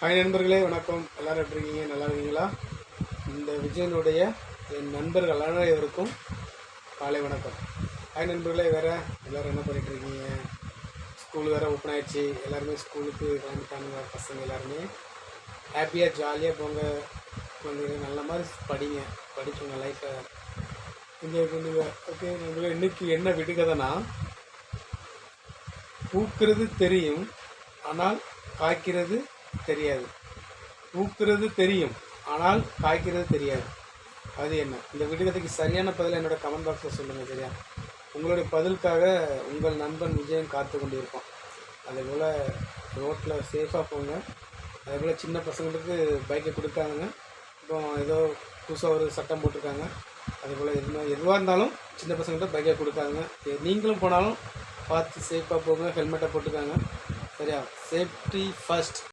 Hi நண்பர்களே, வணக்கம். எல்லோரும் எப்படி இருக்கீங்க? நல்லா இருக்கீங்களா? இந்த விஜயனுடைய என் நண்பர்கள் அனைவருக்கும் காலை வணக்கம். ஹாய் நண்பர்களே, எல்லோரும் என்ன பண்ணிகிட்ருக்கீங்க? ஸ்கூல் வேறு ஓப்பன் ஆகிடுச்சு. எல்லாருமே ஸ்கூலுக்கு கிளம்பிட்டாங்க. பசங்க எல்லாருமே ஹாப்பியாக ஜாலியாக போங்க. குழந்தைங்க நல்ல மாதிரி படிச்சு உங்கள் லைஃப்பை என்ஜாய் பண்ணுங்க. ஓகே நண்பர்களே, இன்றைக்கி என்ன விடுகதைன்னா, பூக்கிறது தெரியும் ஆனால் காய்க்கிறது தெரியாது. பூக்கிறது தெரியும் ஆனால் காய்க்கிறது தெரியாது. அது என்ன? இந்த விடுகதைக்கு சரியான பதிலை என்னோட கமெண்ட் பாக்ஸில் சொல்லுங்கள். சரியா? உங்களுடைய பதிலுக்காக உங்கள் நண்பன் விஜயன் காத்து கொண்டு இருப்பான். அதேபோல் ரோட்டில் சேஃபாக போங்க. அதேபோல் சின்ன பசங்களுக்கு பைக்கை கொடுக்காங்க. இப்போ ஏதோ புதுசாக ஒரு சட்டம் போட்டிருக்காங்க. அதேபோல் எதுவாக இருந்தாலும் சின்ன பசங்கள்கிட்ட பைக்கை கொடுக்காங்க. நீங்களும் போனாலும் பார்த்து சேஃபாக போங்க. ஹெல்மெட்டை போட்டுக்காங்க. சரியா? Safety first.